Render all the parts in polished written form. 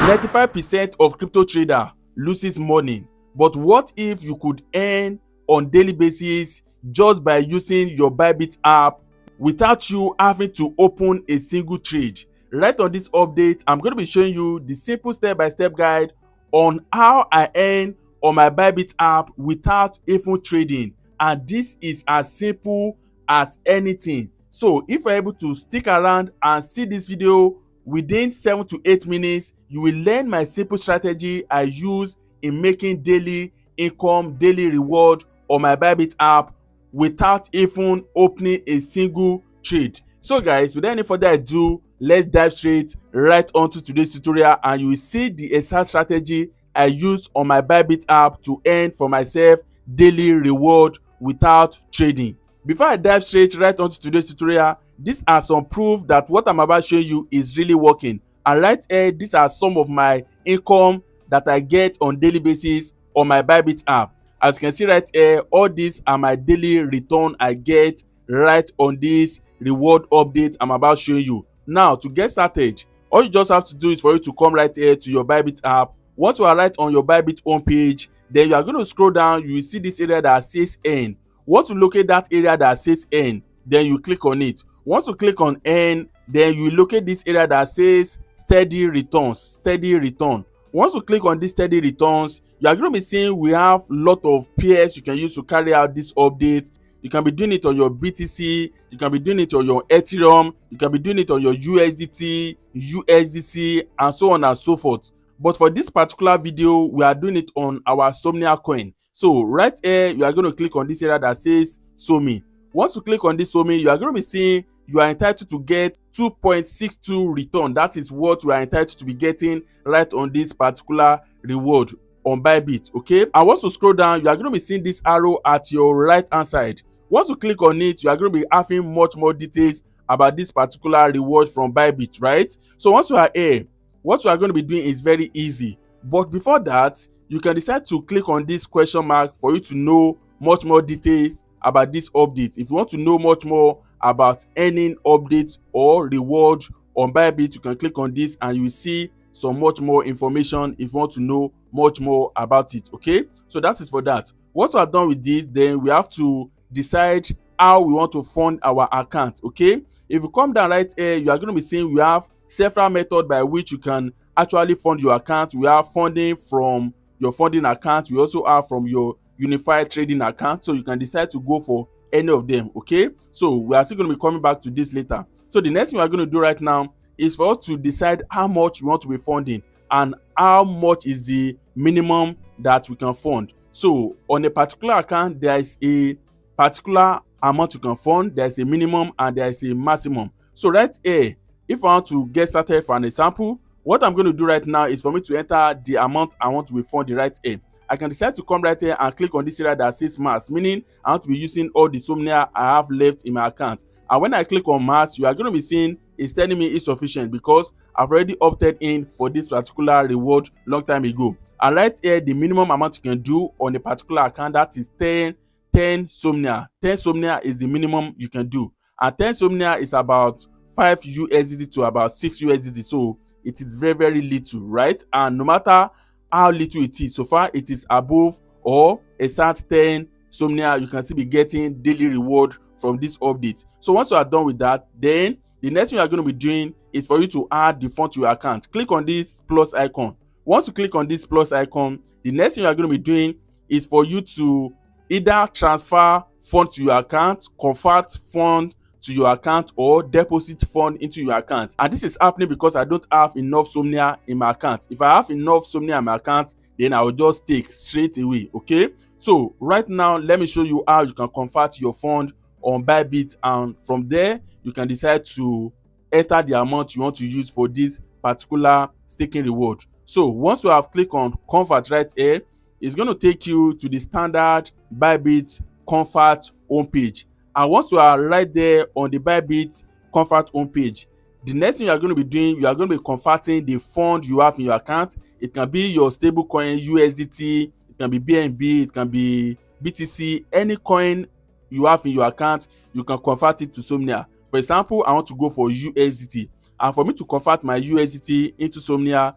95% of crypto trader loses money, but what if you could earn on daily basis just by using your Bybit app without you having to open a single trade? Right on this update, I'm going to be showing you the simple step-by-step guide on how I earn on my Bybit app without even trading, and this is as simple as anything. So if you're able to stick around and see this video within 7 to 8 minutes, you will learn my simple strategy I use in making daily income, daily reward on my Bybit app without even opening a single trade. So guys, without any further ado, let's dive straight right onto today's tutorial, and you will see the exact strategy I use on my Bybit app to earn for myself daily reward without trading. Before I dive straight right onto today's tutorial, these are some proof that what I'm about to show you is really working. And right here, these are some of my income that I get on daily basis on my Bybit app. As you can see right here, all these are my daily return I get right on this reward update I'm about showing you. Now, to get started, all you just have to do is for you to come right here to your Bybit app. Once you are right on your Bybit homepage, then you are going to scroll down. You will see this area that says Earn. Once you locate that area that says Earn, then you click on it. Once you click on Earn, then you locate this area that says Steady Returns. Steady Return. Once you click on this Steady Returns, you are going to be seeing we have a lot of pairs you can use to carry out this update. You can be doing it on your BTC, you can be doing it on your Ethereum, you can be doing it on your USDT, USDC, and so on and so forth. But for this particular video, we are doing it on our Somnia coin. So right here, you are going to click on this area that says Somi. Once you click on this Somi, you are going to be seeing you are entitled to get 2.62 return. That is what you are entitled to be getting right on this particular reward on Bybit. Okay, and once you scroll down, you are going to be seeing this arrow at your right hand side. Once you click on it, you are going to be having much more details about this particular reward from Bybit, right? So once you are here, what you are going to be doing is very easy. But before that, you can decide to click on this question mark for you to know much more details about this update. If you want to know much more about earning updates or reward on Bybit, you can click on this and you will see some much more information if you want to know much more about it. Okay, so that is for that. Once we are done with this, then we have to decide how we want to fund our account. Okay, if you come down right here, you are going to be seeing we have several methods by which you can actually fund your account. We have funding from your funding account. We also have from your unified trading account, so you can decide to go for any of them. Okay, so we are still going to be coming back to this later. So the next thing we are going to do right now is for us to decide how much we want to be funding and how much is the minimum that we can fund. So on a particular account, there is a particular amount you can fund, there is a minimum and there is a maximum. So right here, if I want to get started for an example, what I'm going to do right now is for me to enter the amount I want to be funding right here. I can decide to come right here and click on this area that says max, meaning I want to be using all the Somnia I have left in my account. And when I click on max, you are going to be seeing it's telling me insufficient because I've already opted in for this particular reward long time ago. And right here, the minimum amount you can do on a particular account, that is 10 Somnia. 10 Somnia is the minimum you can do. And 10 Somnia is about 5 USDT to about 6 USDT. So it is very, very little, right? And no matter how little it is, so far it is above or exact 10 Somnia, you can still be getting daily reward from this update. So once you are done with that, then the next thing you are going to be doing is for you to add the fund to your account. Click on this plus icon. Once you click on this plus icon, the next thing you are going to be doing is for you to either transfer fund to your account, convert fund to your account, or deposit fund into your account. And this is happening because I don't have enough Somnia in my account. If I have enough Somnia in my account, then I will just take straight away. Okay, so right now let me show you how you can convert your fund on Bybit, and from there you can decide to enter the amount you want to use for this particular staking reward. So once you have clicked on convert right here, it's going to take you to the standard Bybit convert homepage. And once you are right there on the Bybit convert homepage, the next thing you are going to be doing, you are going to be converting the fund you have in your account. It can be your stable coin USDT, it can be BNB, it can be BTC, any coin you have in your account, you can convert it to Somnia. For example, I want to go for USDT, and for me to convert my USDT into Somnia,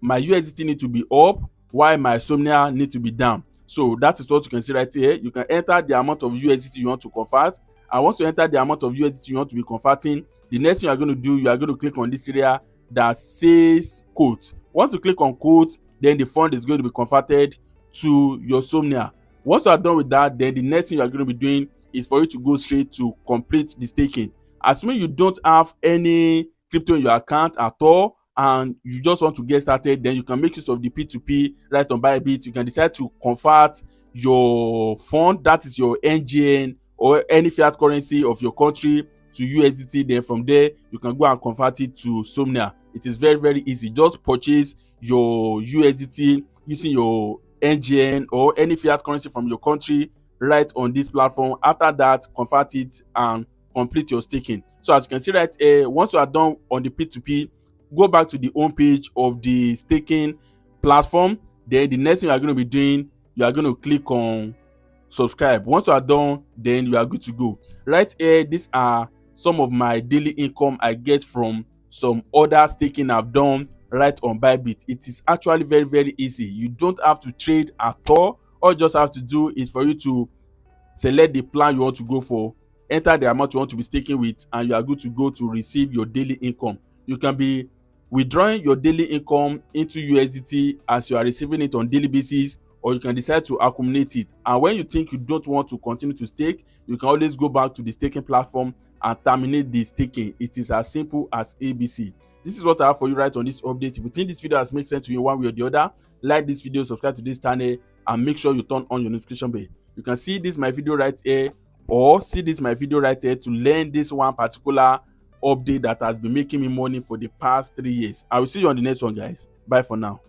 my USDT need to be up while my Somnia need to be down. So that is what you can see right here. You can enter the amount of USDT you want to convert, and once you enter the amount of USDT you want to be converting, the next thing you are going to do, you are going to click on this area that says quote. Once you click on quote, then the fund is going to be converted to your Somnia. Once you are done with that, then the next thing you are going to be doing is for you to go straight to complete the staking. Assuming you don't have any crypto in your account at all and you just want to get started, then you can make use of the P2P right on Bybit. You can decide to convert your fund, that is your NGN or any fiat currency of your country, to USDT. Then from there you can go and convert it to Somnia. It is very, very easy. Just purchase your USDT using your NGN or any fiat currency from your country right on this platform. After that, convert it and complete your staking. So as you can see right here, once you are done on the P2P, go back to the home page of the staking platform. Then the next thing you are going to be doing, you are going to click on subscribe. Once you are done, then you are good to go. Right here, these are some of my daily income I get from some other staking I've done right on Bybit. It is actually very, very easy. You don't have to trade at all. All you just have to do is for you to select the plan you want to go for, enter the amount you want to be staking with, and you are good to go to receive your daily income. You can be withdrawing your daily income into USDT as you are receiving it on daily basis, or you can decide to accumulate it. And when you think you don't want to continue to stake, you can always go back to the staking platform and terminate the staking. It is as simple as ABC. This is what I have for you right on this update. If you think this video has made sense to you one way or the other, like this video, subscribe to this channel, and make sure you turn on your notification bell. You can see this my video right here, or see this my video right here to learn this one particular update that has been making me money for the past 3 years. I will see you on the next one, guys. Bye for now.